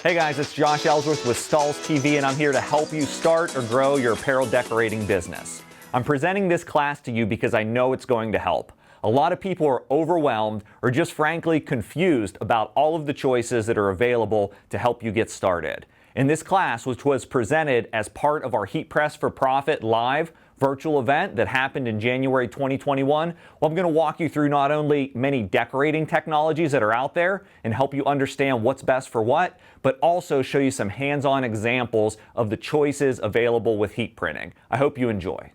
Hey guys, it's Josh Ellsworth with Stahls TV, and I'm here to help you start or grow your apparel decorating business. I'm presenting this class to you because I know it's going to help. A lot of people are overwhelmed or just frankly confused about all of the choices that are available to help you get started. In this class, which was presented as part of our Heat Press for Profit live virtual event that happened in January 2021, well, I'm going to walk you through not only many decorating technologies that are out there and help you understand what's best for what, but also show you some hands-on examples of the choices available with heat printing. I hope you enjoy.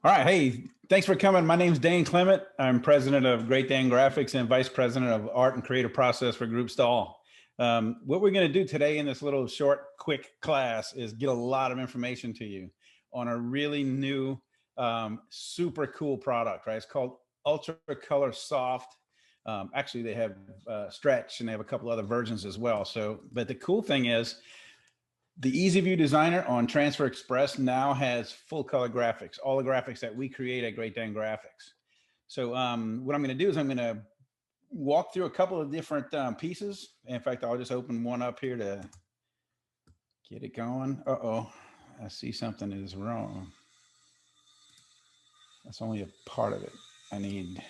All right. Hey, thanks for coming. My name's Dane Clement. I'm president of Great Dane Graphics and vice president of art and creative process for Group Stahls. What we're going to do today in this little short, quick class is get a lot of information to you on a really new, super cool product, right? It's called Ultra Color Soft. Actually, they have Stretch and they have a couple other versions as well. But the cool thing is the Easyview designer on Transfer Express now has full color graphics, all the graphics that we create at Great Dane Graphics. So what I'm going to do is I'm going to walk through a couple of different pieces. In fact, I'll just open one up here to get it going. Uh-oh. I see something is wrong. That's only a part of it. I need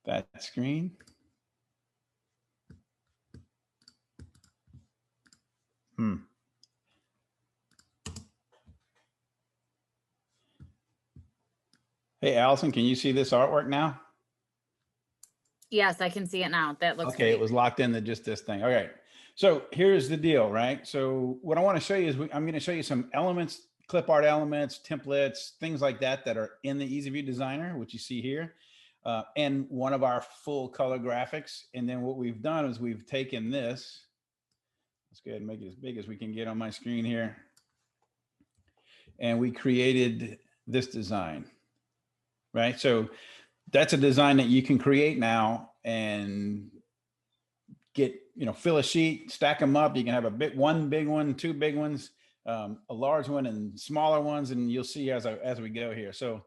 that screen. Hey, Allison, can you see this artwork now? Yes, I can see it now. That looks okay. Great. It was locked into just this thing. All right. So here's the deal, right? So what I want to show you is I'm going to show you some elements, clip art elements, templates, things like that that are in the Easyview designer, which you see here, and one of our full color graphics. And then what we've done is we've taken this. Let's go ahead and make it as big as we can get on my screen here. And we created this design, right? So that's a design that you can create now and get, fill a sheet, stack them up. You can have one big one, two big ones, a large one and smaller ones. And you'll see as we go here. So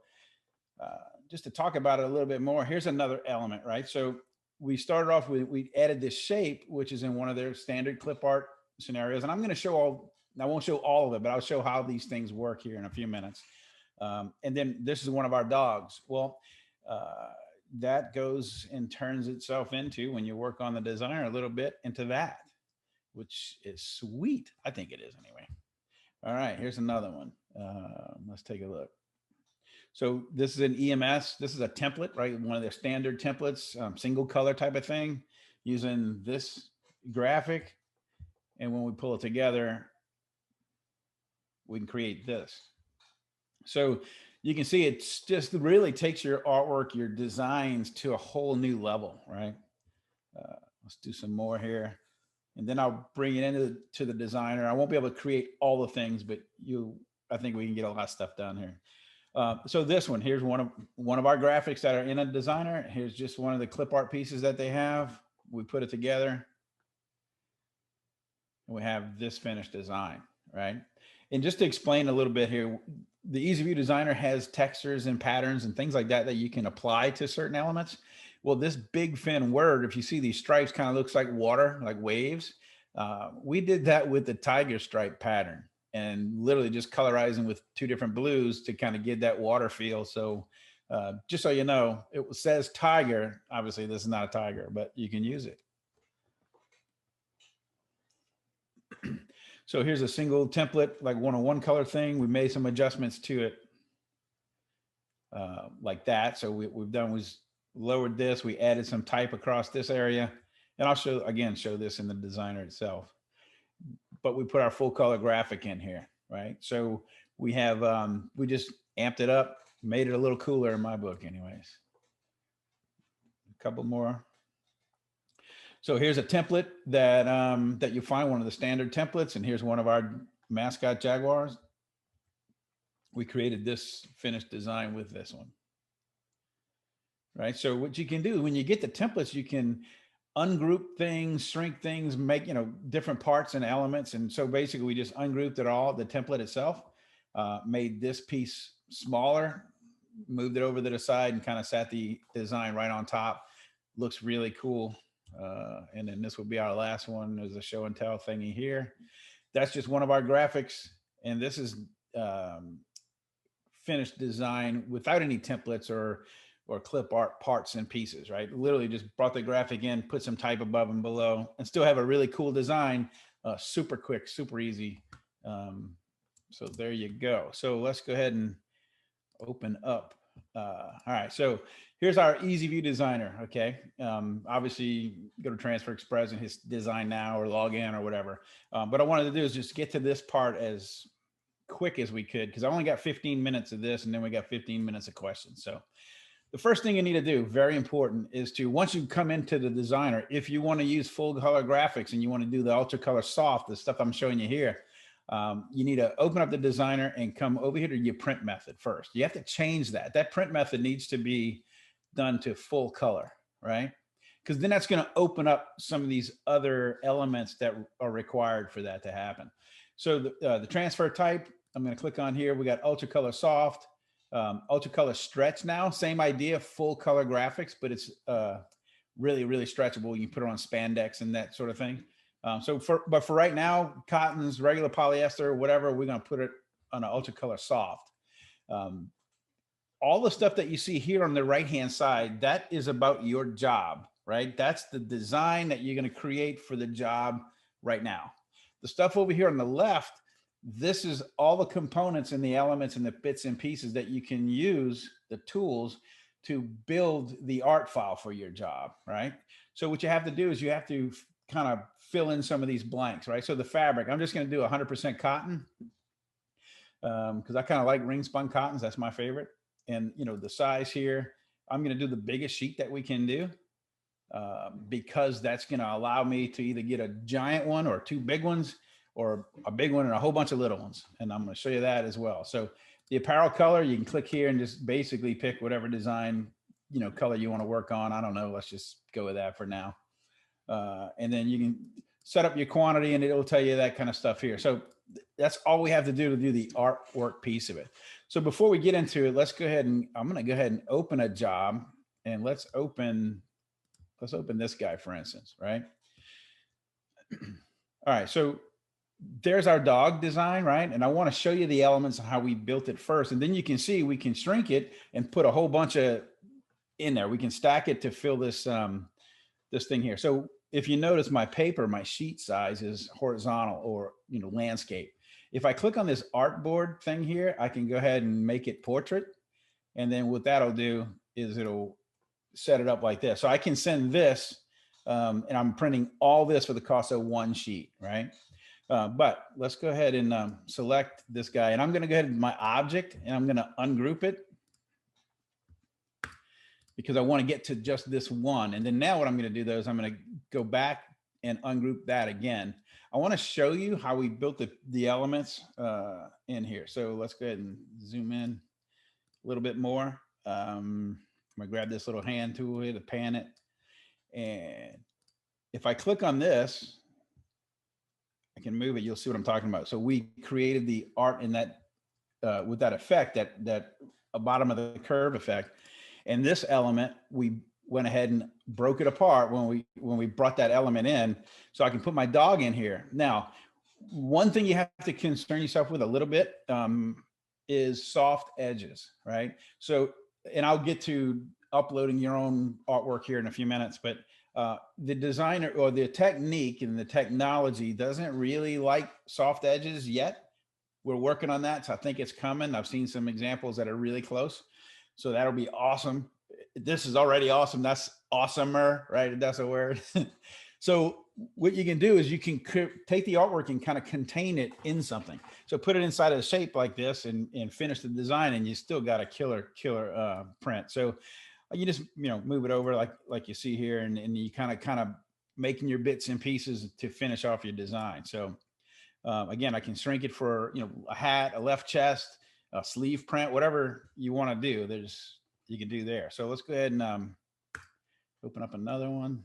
just to talk about it a little bit more, here's another element, right? So we started off with, we added this shape, which is in one of their standard clip art scenarios. And I'm going to show I won't show all of it, but I'll show how these things work here in a few minutes. And then this is one of our dogs. Well, that goes and turns itself into, when you work on the designer a little bit, into that, which is sweet. I think it is anyway. All right, here's another one. Let's take a look. So this is an EMS. This is a template, right? One of their standard templates, single color type of thing, using this graphic. And when we pull it together, we can create this. So you can see it's just really takes your artwork, your designs to a whole new level, right? Let's do some more here. And then I'll bring it into the designer. I won't be able to create all the things, but I think we can get a lot of stuff done here. So this one, here's one of our graphics that are in a designer. Here's just one of the clip art pieces that they have. We put it together. And we have this finished design, right? And just to explain a little bit here, the Easyview designer has textures and patterns and things like that that you can apply to certain elements. Well, this big fin word, if you see these stripes, kind of looks like water, like waves. We did that with the tiger stripe pattern and literally just colorizing with two different blues to kind of get that water feel. So just so you know, it says tiger. Obviously, this is not a tiger, but you can use it. So here's a single template, like one color thing. We made some adjustments to it like that. So we've done was lowered this. We added some type across this area. And I'll show this in the designer itself. But we put our full color graphic in here, right? So we have, we just amped it up, made it a little cooler in my book anyways. A couple more. So here's a template that you find, one of the standard templates, and here's one of our mascot Jaguars. We created this finished design with this one, right? So what you can do when you get the templates, you can ungroup things, shrink things, make different parts and elements. And so basically, we just ungrouped it all, the template itself, made this piece smaller, moved it over to the side, and kind of sat the design right on top. Looks really cool. And then this will be our last one. There's a show and tell thingy here. That's just one of our graphics. And this is finished design without any templates or clip art parts and pieces, right? Literally just brought the graphic in, put some type above and below, and still have a really cool design. Super quick, super easy. So there you go. So let's go ahead and open up. All right, so here's our Easyview designer. Okay, obviously go to Transfer Express and hit design now or log in or whatever. What I wanted to do is just get to this part as quick as we could, because I only got 15 minutes of this and then we got 15 minutes of questions. So the first thing you need to do, very important, is to, once you come into the designer, if you want to use full color graphics and you want to do the ultra color soft, the stuff I'm showing you here, you need to open up the designer and come over here to your print method first. You have to change that. That print method needs to be done to full color, right? Because then that's going to open up some of these other elements that are required for that to happen. So the transfer type, I'm going to click on here. We got ultra color soft, ultra color stretch now. Same idea, full color graphics, but it's really, really stretchable. You can put it on spandex and that sort of thing. But for right now, cottons, regular polyester, whatever, we're going to put it on an ultra color soft. All the stuff that you see here on the right-hand side, that is about your job, right? That's the design that you're going to create for the job right now. The stuff over here on the left, this is all the components and the elements and the bits and pieces that you can use, the tools, to build the art file for your job, right? So what you have to do is you have to kind of fill in some of these blanks, right? So the fabric, I'm just going to do 100% cotton because I kind of like ring spun cottons. That's my favorite. And, you know, the size here, I'm going to do the biggest sheet that we can do because that's going to allow me to either get a giant one or two big ones or a big one and a whole bunch of little ones. And I'm going to show you that as well. So the apparel color, you can click here and just basically pick whatever design, you know, color you want to work on. I don't know. Let's just go with that for now. And then you can set up your quantity and it'll tell you that kind of stuff here. So that's all we have to do the artwork piece of it. So before we get into it, let's go ahead and I'm going to go ahead and open a job and let's open this guy, for instance, right? All right. So there's our dog design, right? And I want to show you the elements of how we built it first. And then you can see we can shrink it and put a whole bunch of in there. We can stack it to fill this, this thing here. So if you notice my paper, my sheet size is horizontal or, you know, landscape. If I click on this artboard thing here, I can go ahead and make it portrait. And then what that'll do is it'll set it up like this. So I can send this and I'm printing all this for the cost of one sheet, right? But let's go ahead and select this guy. And I'm going to go ahead and my object and I'm going to ungroup it because I want to get to just this one. And then now what I'm going to do though is I'm going to go back and ungroup that again. I want to show you how we built the elements in here. So let's go ahead and zoom in a little bit more. I'm going to grab this little hand tool here to pan it. And if I click on this, I can move it. You'll see what I'm talking about. So we created the art in that with that effect, that bottom of the curve effect. And this element, we went ahead and broke it apart when we brought that element in. So I can put my dog in here. Now, one thing you have to concern yourself with a little bit is soft edges, right? So, and I'll get to uploading your own artwork here in a few minutes, but the designer or the technique and the technology doesn't really like soft edges yet. We're working on that. So I think it's coming. I've seen some examples that are really close. So that'll be awesome. This is already awesome. That's awesomer, right? That's a word. So what you can do is you can take the artwork and kind of contain it in something. So put it inside of a shape like this and finish the design and you still got a killer print. So you just, you know, move it over like you see here and you kind of making your bits and pieces to finish off your design. So again, I can shrink it for, you know, a hat, a left chest, a sleeve print, whatever you want to do, you can do there. So let's go ahead and open up another one.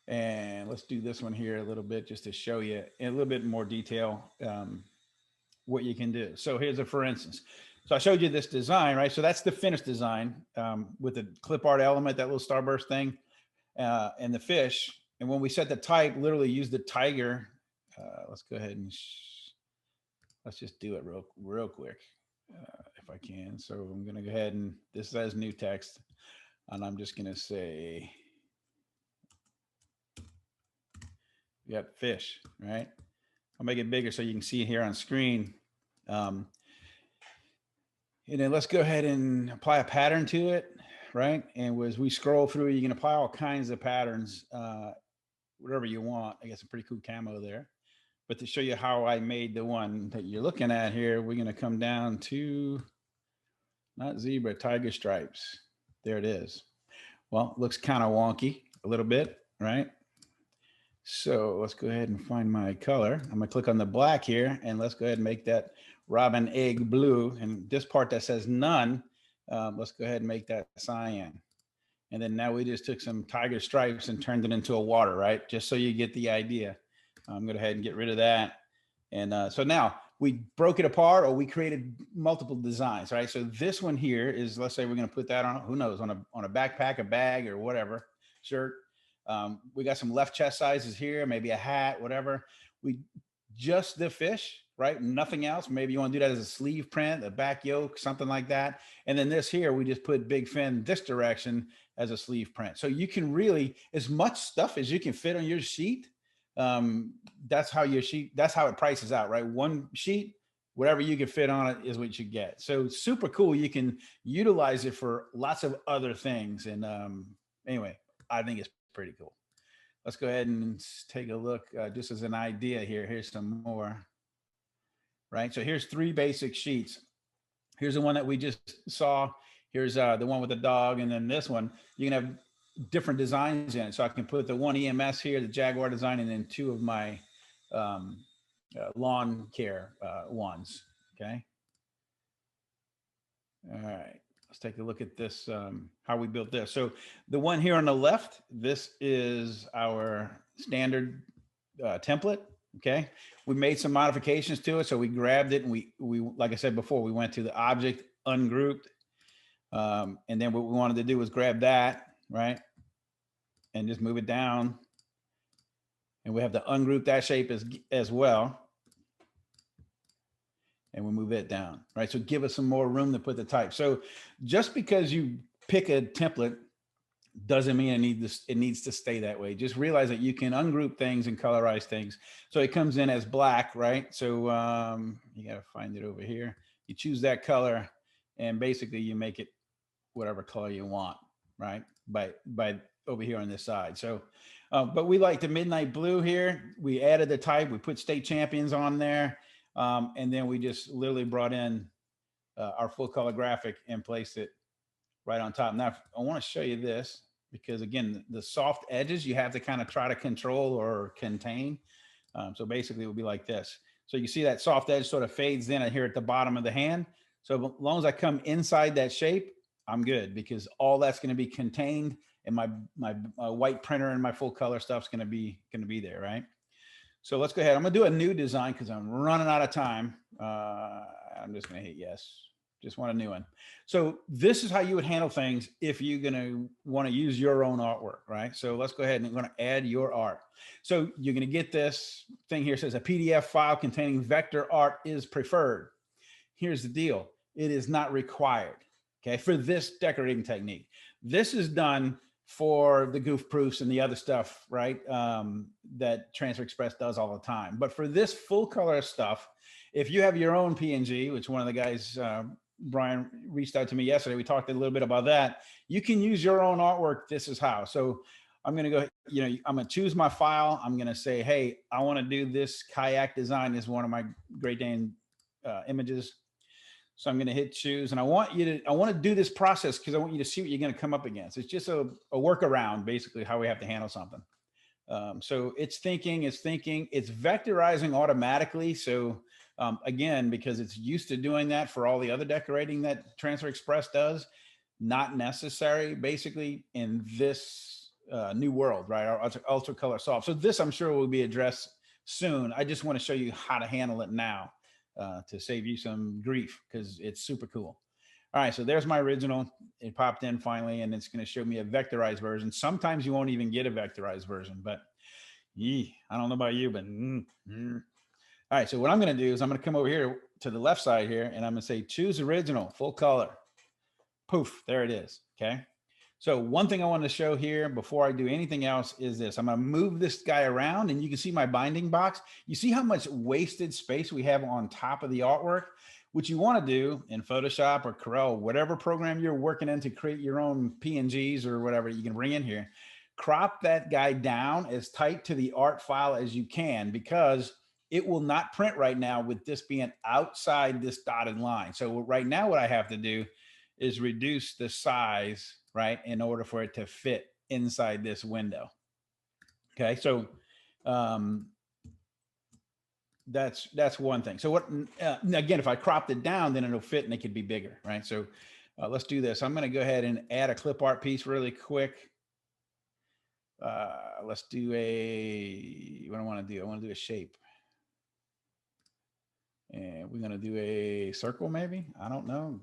And let's do this one here a little bit just to show you in a little bit more detail what you can do. So here's a for instance. So I showed you this design, right? So that's the finished design with the clip art element, that little starburst thing, and the fish. And when we set the type, literally use the tiger. Let's go ahead and let's just do it real quick if I can. So I'm going to go ahead and this says new text, and I'm just going to say, yep, fish, right? I'll make it bigger so you can see it here on screen. And then let's go ahead and apply a pattern to it, right? And as we scroll through, you can apply all kinds of patterns, whatever you want. I guess a pretty cool camo there. But to show you how I made the one that you're looking at here, we're going to come down to not zebra, tiger stripes. There it is. Well, it looks kind of wonky a little bit, right? So let's go ahead and find my color. I'm going to click on the black here, and let's go ahead and make that robin egg blue. And this part that says none, let's go ahead and make that cyan. And then now we just took some tiger stripes and turned it into a water, right? Just so you get the idea. I'm going to go ahead and get rid of that. And so now we broke it apart, or we created multiple designs, right? So this one here is, let's say we're going to put that on, who knows, on a backpack, a bag, or whatever, shirt. We got some left chest sizes here, maybe a hat, whatever. We just the fish, right? Nothing else. Maybe you want to do that as a sleeve print, a back yoke, something like that. And then this here, we just put big fin this direction as a sleeve print. So you can really, as much stuff as you can fit on your sheet, that's how your sheet, that's how it prices out, right? One sheet, whatever you can fit on it is what you get. So super cool. You can utilize it for lots of other things. And anyway, I think it's pretty cool. Let's go ahead and take a look just as an idea here. Here's some more, right? So here's 3 basic sheets. Here's the one that we just saw. Here's the one with the dog. And then this one, you can have different designs in it. So I can put the one EMS here, the Jaguar design, and then 2 of my lawn care ones. Okay. All right. Let's take a look at this, how we built this. So the one here on the left, this is our standard template. Okay. We made some modifications to it. So we grabbed it and we, like I said before, we went to the object ungrouped. And then what we wanted to do was grab that, right? And just move it down. And we have to ungroup that shape as well. And we move it down, right? So give us some more room to put the type. So just because you pick a template doesn't mean it needs to stay that way. Just realize that you can ungroup things and colorize things. So it comes in as black, right? So you got to find it over here. You choose that color and basically you make it whatever color you want, right? By over here on this side. So, but we like the midnight blue here. We added the type, we put state champions on there. And then we just literally brought in our full color graphic and placed it right on top. Now, I want to show you this because again, the soft edges you have to kind of try to control or contain. So basically it would be like this. So you see that soft edge sort of fades in here at the bottom of the hand. So as long as I come inside that shape, I'm good because all that's going to be contained and my white printer and my full color stuff's going to be there, right? So let's go ahead. I'm going to do a new design because I'm running out of time. I'm just going to hit yes. Just want a new one. So this is how you would handle things if you're going to want to use your own artwork, right? So let's go ahead and I'm going to add your art. So you're going to get this thing here. It says a PDF file containing vector art is preferred. Here's the deal. It is not required, okay, for this decorating technique. This is done for the goof proofs and the other stuff, right? That Transfer Express does all the time. But for this full color stuff, if you have your own PNG, which one of the guys, Brian reached out to me yesterday, we talked a little bit about that. You can use your own artwork. This is how. So I'm going to go, I'm going to choose my file. I'm going to say, hey, I want to do this kayak design. This is one of my Great Dane images. So I'm going to hit choose, and I want to do this process because I want you to see what you're going to come up against. It's just a workaround, basically, how we have to handle something. So it's thinking, it's vectorizing automatically. So again, because it's used to doing that for all the other decorating that Transfer Express does, not necessary, basically, in this new world, right? Our ultra color soft. So this, I'm sure, will be addressed soon. I just want to show you how to handle it now. to save you some grief because it's super cool. All right, so there's my original. It popped in finally, and it's going to show me a vectorized version. Sometimes you won't even get a vectorized version, but I don't know about you, but all right. So what I'm going to do is I'm going to come over here to the left side here, and I'm going to say choose original, full color. Poof, there it is. Okay. So one thing I want to show here before I do anything else is this. I'm going to move this guy around, and you can see my binding box. You see how much wasted space we have on top of the artwork? What you want to do in Photoshop or Corel, whatever program you're working in to create your own PNGs or whatever you can bring in here, crop that guy down as tight to the art file as you can, because it will not print right now with this being outside this dotted line. So right now what I have to do is reduce the size, right, in order for it to fit inside this window. Okay, so that's one thing. So what, again, if I cropped it down, then it'll fit and it could be bigger, right? So let's do this. I'm going to go ahead and add a clip art piece really quick. Let's do what I want to do. I want to do a shape. And we're going to do a circle maybe. I don't know.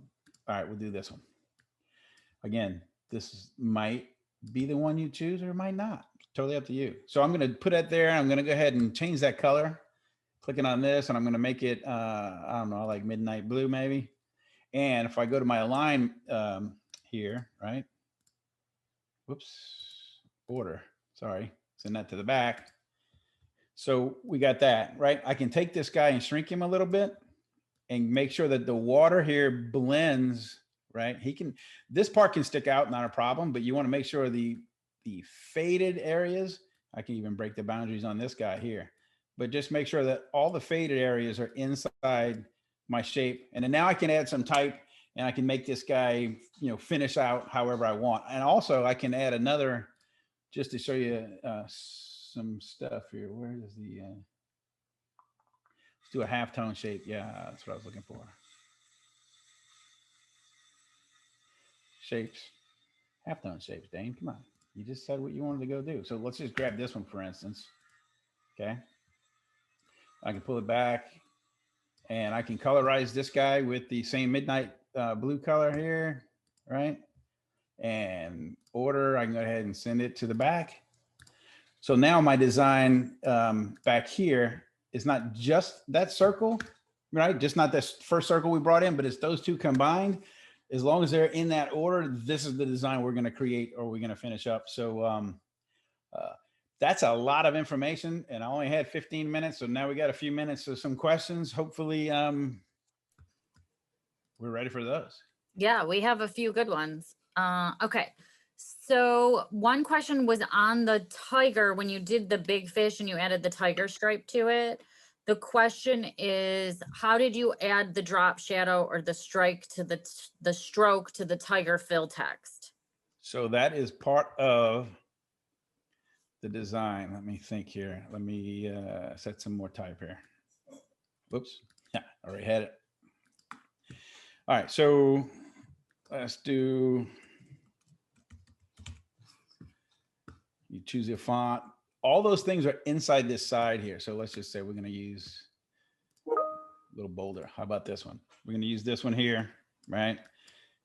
All right, we'll do this one. Again, this might be the one you choose or it might not. Totally up to you. So I'm going to put it there. I'm going to go ahead and change that color. Clicking on this, and I'm going to make it, I don't know, like midnight blue maybe. And if I go to my align here, right? Whoops, border. Sorry, send that to the back. So we got that, right? I can take this guy and shrink him a little bit and make sure that the water here blends, right? This part can stick out, not a problem, but you want to make sure the faded areas, I can even break the boundaries on this guy here, but just make sure that all the faded areas are inside my shape. And then now I can add some type and I can make this guy, finish out however I want. And also I can add another, just to show you some stuff here. Where is the, let's do a halftone shape. Yeah, that's what I was looking for. Shapes, halftone shapes, Dane, come on. You just said what you wanted to go do. So let's just grab this one, for instance. Okay. I can pull it back and I can colorize this guy with the same midnight blue color here, right? And order, I can go ahead and send it to the back. So now my design back here is not just that circle, right? Just not this first circle we brought in, but it's those two combined. As long as they're in that order, this is the design we're going to create or we're going to finish up. So that's a lot of information, and I only had 15 minutes. So now we got a few minutes of some questions. Hopefully we're ready for those. Yeah, we have a few good ones. Okay. So one question was on the tiger, when you did the big fish and you added the tiger stripe to it. The question is, how did you add the drop shadow or the strike to the stroke to the tiger fill text? So that is part of the design. Let me think here. Let me set some more type here. Whoops. Yeah, I already had it. All right, so let's do, you choose your font. All those things are inside this side here. So let's just say we're going to use a little bolder. How about this one? We're going to use this one here, right?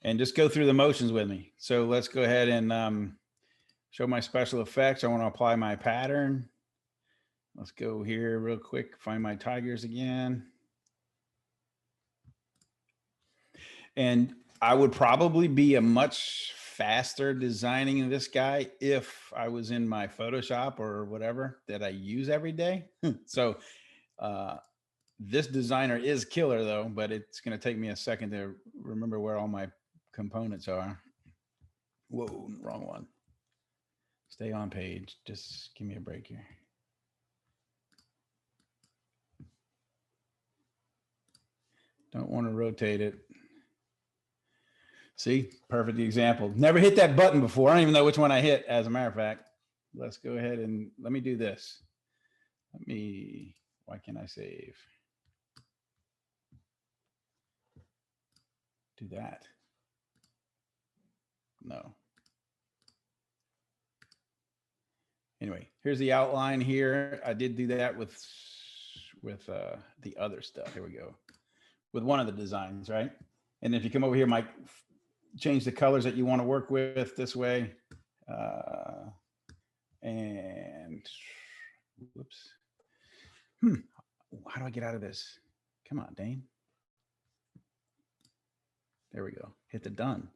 And just go through the motions with me. So let's go ahead and show my special effects. I want to apply my pattern. Let's go here real quick, find my tigers again. And I would probably be a much faster designing this guy if I was in my Photoshop or whatever that I use every day. So this designer is killer though, but it's going to take me a second to remember where all my components are. Whoa, wrong one. Stay on page. Just give me a break here. Don't want to rotate it. See, perfect example. Never hit that button before. I don't even know which one I hit, as a matter of fact. Let's go ahead and let me do this. Why can't I save? Do that. No. Anyway, here's the outline here. I did do that with the other stuff. Here we go. with one of the designs, right? And if you come over here, Mike, change the colors that you want to work with this way. And whoops. How do I get out of this? Come on, Dane. There we go. Hit the done.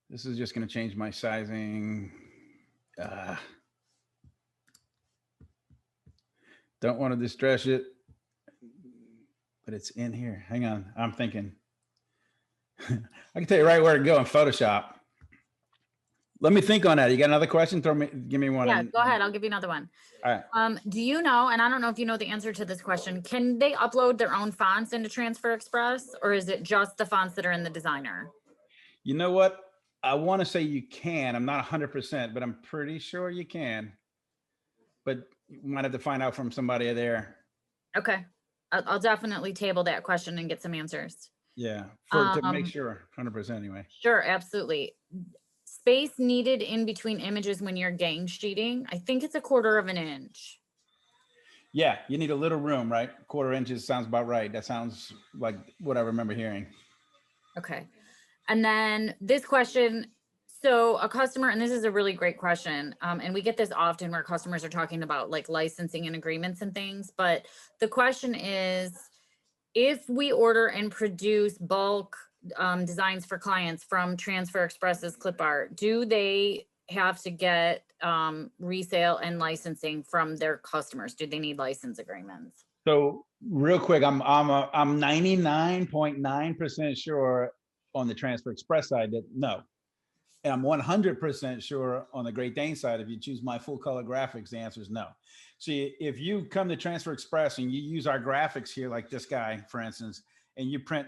This is just going to change my sizing. Don't want to distress it, but it's in here. Hang on. I'm thinking. I can tell you right where to go in Photoshop. Let me think on that. You got another question? Give me one. Yeah, go ahead. I'll give you another one. All right. Do you know, and I don't know if you know the answer to this question, can they upload their own fonts into Transfer Express, or is it just the fonts that are in the designer? You know what? I want to say you can. I'm not 100%, but I'm pretty sure you can. But you might have to find out from somebody there. Okay. I'll definitely table that question and get some answers. Yeah, to make sure, 100% anyway. Sure, absolutely. Space needed in between images when you're gang sheeting. I think it's 1/4 of an inch. Yeah, you need a little room, right? 1/4 inches sounds about right. That sounds like what I remember hearing. Okay. And then this question, so a customer, and this is a really great question, and we get this often where customers are talking about like licensing and agreements and things, but the question is, if we order and produce bulk designs for clients from Transfer Express's clip art, do they have to get resale and licensing from their customers? Do they need license agreements? So real quick, I'm 99.9% sure on the Transfer Express side that no. And I'm 100% sure on the Great Dane side, if you choose my full color graphics, the answer is no. See, if you come to Transfer Express and you use our graphics here, like this guy, for instance, and you print,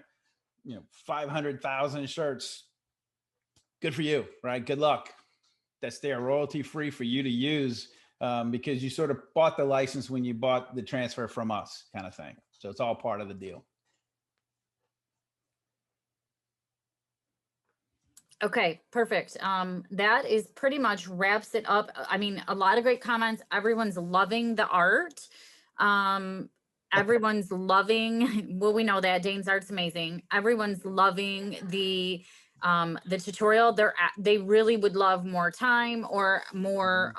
500,000 shirts, good for you, right? Good luck. That's there, royalty free for you to use because you sort of bought the license when you bought the transfer from us, kind of thing. So it's all part of the deal. Okay, perfect. That is pretty much wraps it up. I mean, a lot of great comments. Everyone's loving the art. Everyone's loving, well, we know that Dane's art's amazing. Everyone's loving the tutorial. They really would love more time or more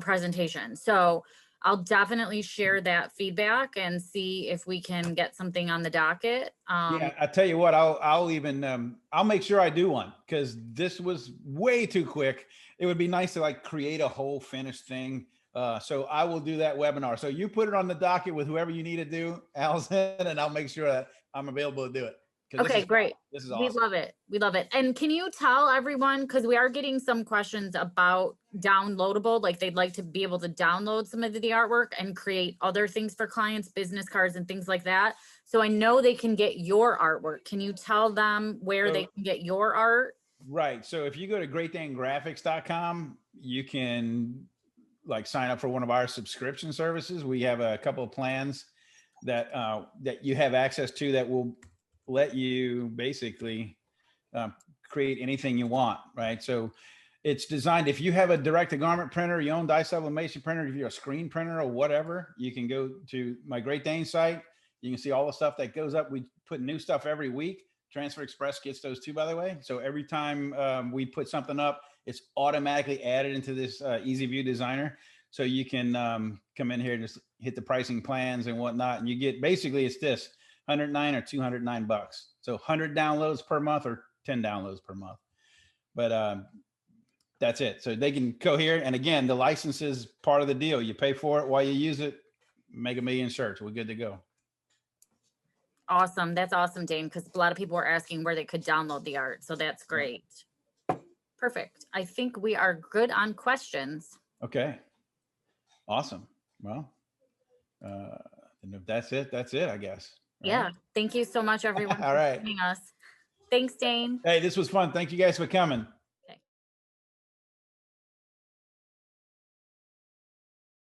presentation. So I'll definitely share that feedback and see if we can get something on the docket. Yeah, I tell you what, I'll even I'll make sure I do one because this was way too quick. It would be nice to like create a whole finished thing. So I will do that webinar. So you put it on the docket with whoever you need to do, Allison, and I'll make sure that I'm available to do it. Okay, great. This is awesome. We love it. We love it. And can you tell everyone, because we are getting some questions about downloadable, like they'd like to be able to download some of the artwork and create other things for clients, business cards and things like that. So I know they can get your artwork. Can you tell them where they can get your art? Right. So if you go to greatdanegraphics.com, you can like sign up for one of our subscription services. We have a couple of plans that you have access to that will let you basically create anything you want, right? So it's designed, if you have a direct-to-garment printer, you own dye sublimation printer, if you're a screen printer or whatever, you can go to my Great Dane site. You can see all the stuff that goes up. We put new stuff every week. Transfer Express gets those too, by the way. So every time we put something up, it's automatically added into this Easyview designer. So you can come in here and just hit the pricing plans and whatnot. And you get, basically it's this, $109 or $209. So 100 downloads per month or 10 downloads per month. But that's it. So they can go here. And again, the license is part of the deal. You pay for it while you use it, make 1 million shirts. We're good to go. Awesome. That's awesome, Dane, because a lot of people are asking where they could download the art. So that's great. Perfect. I think we are good on questions. Okay. Awesome. Well, and if that's it, I guess. Right? Yeah. Thank you so much, everyone. All right. For joining us. Thanks, Dane. Hey, this was fun. Thank you guys for coming.